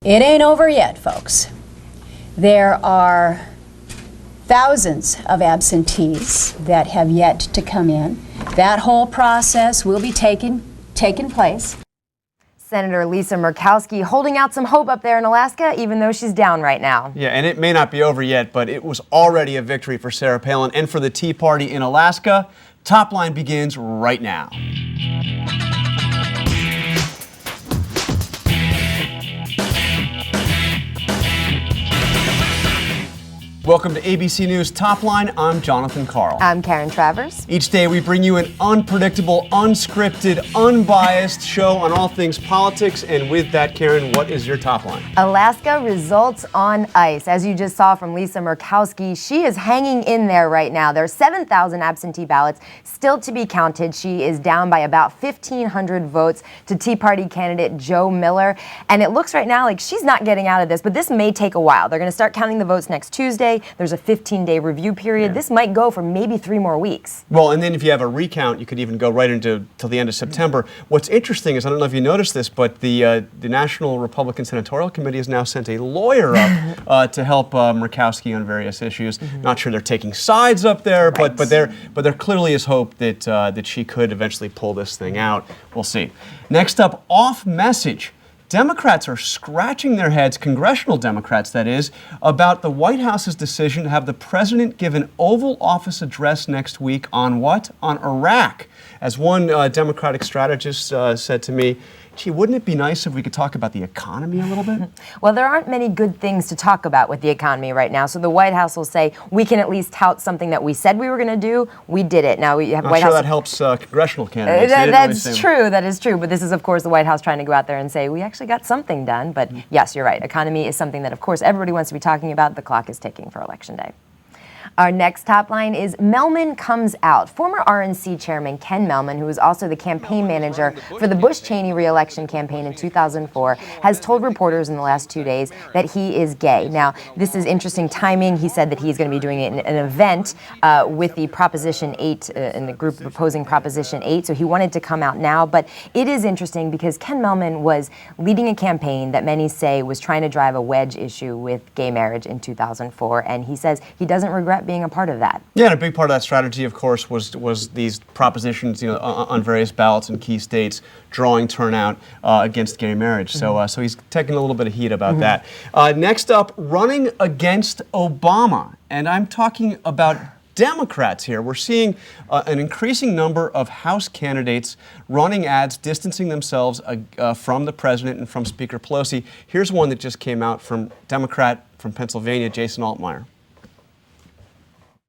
It ain't over yet, folks. There are thousands of absentees that have yet to come in. That whole process will be taking place. Senator Lisa Murkowski holding out some hope up there in Alaska, even though she's down right now. Yeah, and it may not be over yet, but it was already a victory for Sarah Palin and for the Tea Party in Alaska. Top Line begins right now. Welcome to ABC News Top Line. I'm Jonathan Karl. I'm Karen Travers. Each day we bring you an unpredictable, unscripted, unbiased show on all things politics. And with that, Karen, what is your top line? Alaska results on ice. As you just saw from Lisa Murkowski, she is hanging in there right now. There are 7,000 absentee ballots still to be counted. She is down by about 1,500 votes to Tea Party candidate Joe Miller. And it looks right now like she's not getting out of this, but this may take a while. They're going to start counting the votes next Tuesday. There's a 15-day review period. Yeah. This might go for maybe 3 more weeks. Well, and then if you have a recount, you could even go right into till the end of September. What's interesting is, I don't know if you noticed this, but the National Republican Senatorial Committee has now sent a lawyer up to help Murkowski on various issues. Not sure they're taking sides up there, right. but there clearly is hope that that she could eventually pull this thing out. We'll see. Next up, off message. Democrats are scratching their heads, congressional Democrats that is, about the White House's decision to have the president give an Oval Office address next week on what? On Iraq. As one Democratic strategist said to me, gee, wouldn't it be nice if we could talk about the economy a little bit? Well, there aren't many good things to talk about with the economy right now. So the White House will say, we can at least tout something that we said we were going to do. We did it. Now we have I'm White sure House. That helps congressional candidates. That's true. That is true. But this is, of course, the White House trying to go out there and say, we actually got something done. But yes, you're right. Economy is something that, of course, everybody wants to be talking about. The clock is ticking for Election Day. Our next top line is Melman comes out. Former RNC chairman Ken Melman, who was also the campaign manager for the Bush-Cheney re-election campaign in 2004, has told reporters in the last 2 days that he is gay. Now, this is interesting timing. He said that he's going to be doing an event with the Proposition 8 and the group opposing Proposition 8, so he wanted to come out now. But it is interesting because Ken Melman was leading a campaign that many say was trying to drive a wedge issue with gay marriage in 2004, and he says he doesn't regret being a part of that. Yeah, and a big part of that strategy, of course, was these propositions, on various ballots in key states, drawing turnout against gay marriage. So he's taking a little bit of heat about that. Next up, running against Obama, and I'm talking about Democrats here. We're seeing an increasing number of House candidates running ads, distancing themselves from the president and from Speaker Pelosi. Here's one that just came out from Democrat from Pennsylvania, Jason Altmaier.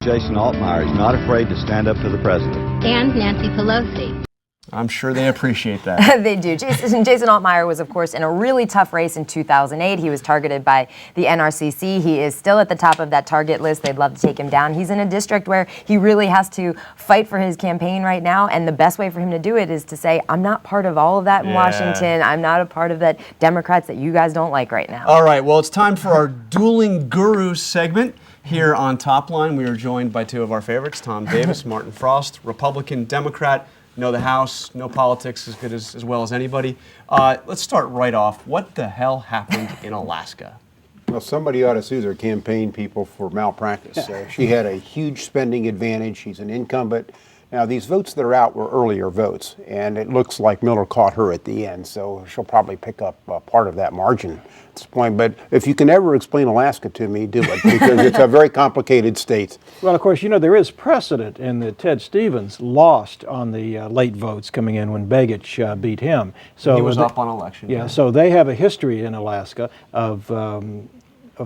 Jason Altmaier is not afraid to stand up to the president. And Nancy Pelosi. I'm sure they appreciate that. They do. Jason Altmaier was, of course, in a really tough race in 2008. He was targeted by the NRCC. He is still at the top of that target list. They'd love to take him down. He's in a district where he really has to fight for his campaign right now, and the best way for him to do it is to say, I'm not part of all of that in Washington. I'm not a part of that Democrats that you guys don't like right now. All right, well, it's time for our Dueling Gurus segment. Here on Top Line, we are joined by 2 of our favorites, Tom Davis, Martin Frost, Republican, Democrat, know the House, know politics as good as well as anybody. Let's start right off. What the hell happened in Alaska? Well, somebody ought to sue their campaign people for malpractice. She had a huge spending advantage. She's an incumbent. Now, these votes that are out were earlier votes, and it looks like Miller caught her at the end, so she'll probably pick up part of that margin at this point. But if you can ever explain Alaska to me, do it, because it's a very complicated state. Well, of course, there is precedent in that Ted Stevens lost on the late votes coming in when Begich beat him. So he was up on election. Yeah, so they have a history in Alaska of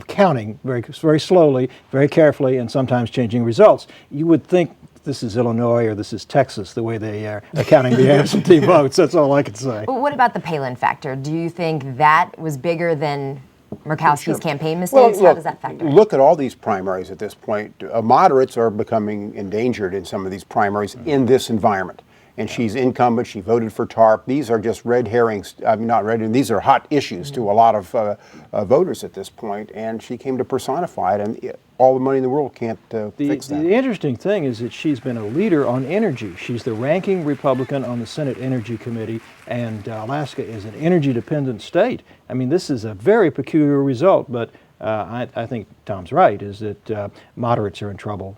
counting very, very slowly, very carefully, and sometimes changing results. You would think this is Illinois or this is Texas, the way they are counting the absentee votes. That's all I can say. But what about the Palin factor? Do you think that was bigger than Murkowski's campaign mistakes? Well, how does that factor in? Look at all these primaries at this point. Moderates are becoming endangered in some of these primaries in this environment. and she's incumbent. She voted for TARP. These are just red herrings. I mean, not red herrings. These are hot issues to a lot of voters at this point, and she came to personify it. And all the money in the world can't fix that. The interesting thing is that she's been a leader on energy. She's the ranking Republican on the Senate Energy Committee, and Alaska is an energy-dependent state. I mean, this is a very peculiar result, but I think Tom's right, is that moderates are in trouble,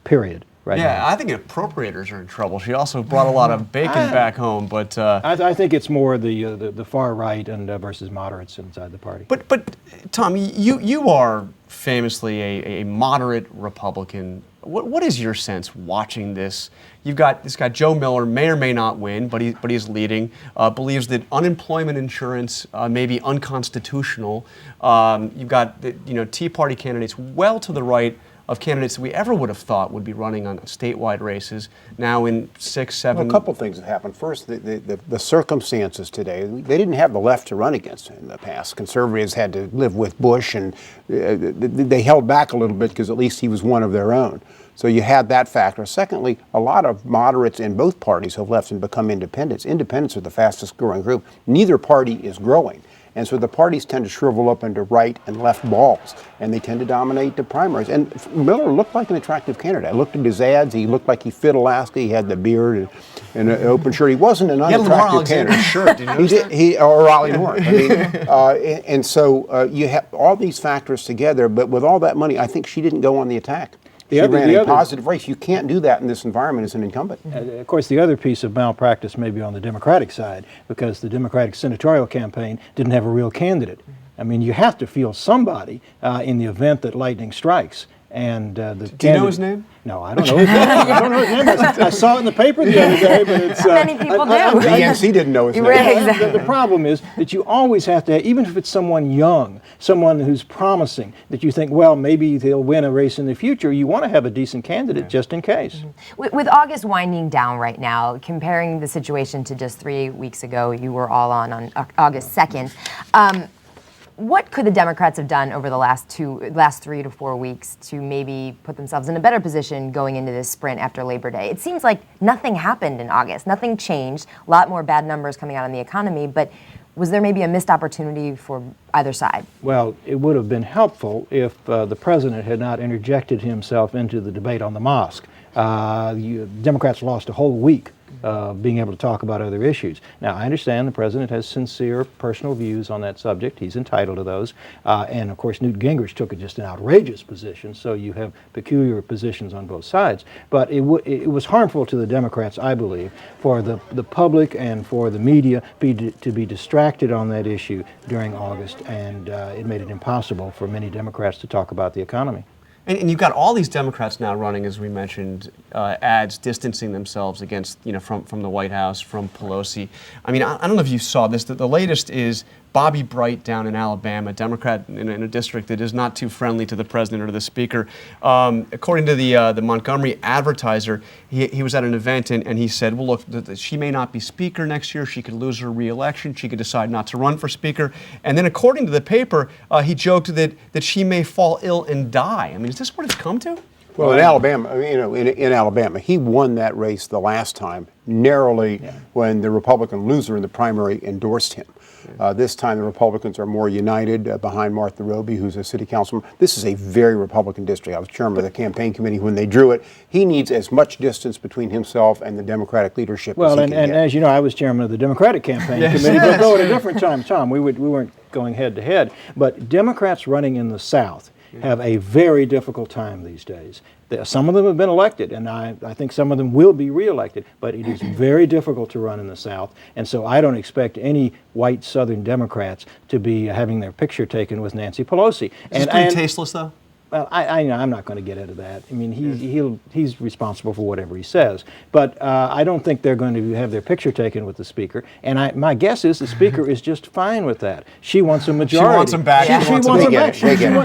period. Right yeah, now. I think appropriators are in trouble. She also brought a lot of bacon back home, but I think it's more the far right and versus moderates inside the party. But Tom, you are famously a moderate Republican. What is your sense watching this? You've got this guy Joe Miller, may or may not win, but he's leading. Believes that unemployment insurance may be unconstitutional. You've got Tea Party candidates well to the right of candidates that we ever would have thought would be running on statewide races, now in 6, 7... Well, a couple things have happened. First, the circumstances today, they didn't have the left to run against in the past. Conservatives had to live with Bush, and they held back a little bit because at least he was one of their own. So you had that factor. Secondly, a lot of moderates in both parties have left and become independents. Independents are the fastest growing group. Neither party is growing. And so the parties tend to shrivel up into right and left balls, and they tend to dominate the primaries. And Miller looked like an attractive candidate. I looked at his ads. He looked like he fit Alaska. He had the beard and an open shirt. He wasn't an unattractive candidate. Shirt, did you notice or Raleigh North. I mean, and so you have all these factors together, but with all that money, I think she didn't go on the attack. She ran a positive race. You can't do that in this environment as an incumbent. Of course, the other piece of malpractice may be on the Democratic side, because the Democratic senatorial campaign didn't have a real candidate. I mean, you have to field somebody in the event that lightning strikes. And do you know his name? No, I don't know his name. I don't know his name. I saw it in the paper the other day, but it's... Many people do. The DNC didn't know his name. Exactly. The problem is that you always have to, even if it's someone young, someone who's promising, that you think, well, maybe they'll win a race in the future, you want to have a decent candidate just in case. With August winding down right now, comparing the situation to just 3 weeks ago, you were all on August 2nd. What could the Democrats have done over the last 3 to 4 weeks to maybe put themselves in a better position going into this sprint after Labor Day? It seems like nothing happened in August. Nothing changed. A lot more bad numbers coming out on the economy. But was there maybe a missed opportunity for either side? Well, it would have been helpful if the president had not interjected himself into the debate on the mosque. Democrats lost a whole week being able to talk about other issues. Now, I understand the president has sincere personal views on that subject. He's entitled to those. And, of course, Newt Gingrich took just an outrageous position, so you have peculiar positions on both sides. But it was harmful to the Democrats, I believe, for the public and for the media to be distracted on that issue during August, and it made it impossible for many Democrats to talk about the economy. And you've got all these Democrats now running, as we mentioned, ads distancing themselves against, from the White House, from Pelosi. I mean, I don't know if you saw this. The latest is Bobby Bright down in Alabama, Democrat in a district that is not too friendly to the president or to the speaker. According to the Montgomery Advertiser, he was at an event and he said, well, look, she may not be speaker next year. She could lose her re-election. She could decide not to run for speaker. And then according to the paper, he joked that she may fall ill and die. I mean, is this what it's come to? Well, in Alabama, in Alabama, he won that race the last time narrowly when the Republican loser in the primary endorsed him. This time the Republicans are more united behind Martha Roby, who's a city councilman. This is a very Republican district. I was chairman of the campaign committee when they drew it. He needs as much distance between himself and the Democratic leadership as he can get. As you know, I was chairman of the Democratic campaign committee, but though at a different time, Tom, we weren't going head to head. But Democrats running in the South have a very difficult time these days. Some of them have been elected, and I think some of them will be reelected, but it is very difficult to run in the South, and so I don't expect any white Southern Democrats to be having their picture taken with Nancy Pelosi. Is this pretty tasteless, though? Well, I'm not going to get into that. I mean, he's responsible for whatever he says. But I don't think they're going to have their picture taken with the speaker. And my guess is the speaker is just fine with that. She wants a majority. She wants him back. She wants him back.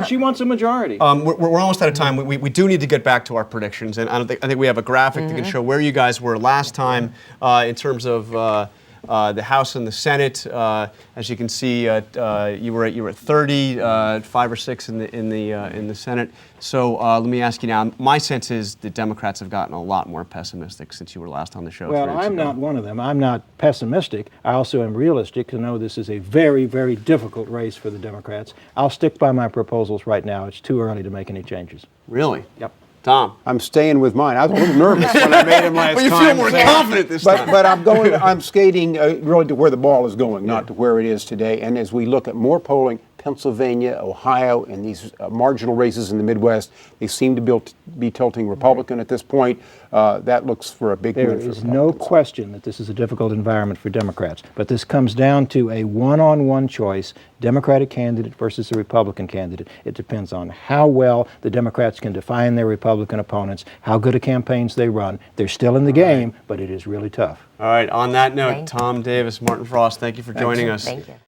She wants a majority. We're almost out of time. We do need to get back to our predictions. And I think we have a graphic that can show where you guys were last time in terms of the House and the Senate. As you can see, you were at 30, 5 or 6 in the Senate. So let me ask you now. My sense is the Democrats have gotten a lot more pessimistic since you were last on the show. Well, 3 weeks I'm ago. not one of them. I'm not pessimistic. I also am realistic to know this is a very, very difficult race for the Democrats. I'll stick by my proposals right now. It's too early to make any changes. Really? Yep. Tom. I'm staying with mine. I was a little nervous when I made him last Well, you time. feel more confident this time. But I'm skating really to where the ball is going, not to where it is today. And as we look at more polling, Pennsylvania, Ohio, and these marginal races in the Midwest, they seem to be tilting Republican at this point. That looks for a big win for There is Republicans. no question that this is a difficult environment for Democrats, but this comes down to a one-on-one choice, Democratic candidate versus a Republican candidate. It depends on how well the Democrats can define their Republican opponents, how good a campaigns they run. They're still in the game, but it is really tough. All right, on that note, Thank you. Tom Davis, Martin Frost, thank you for joining us. Thank you.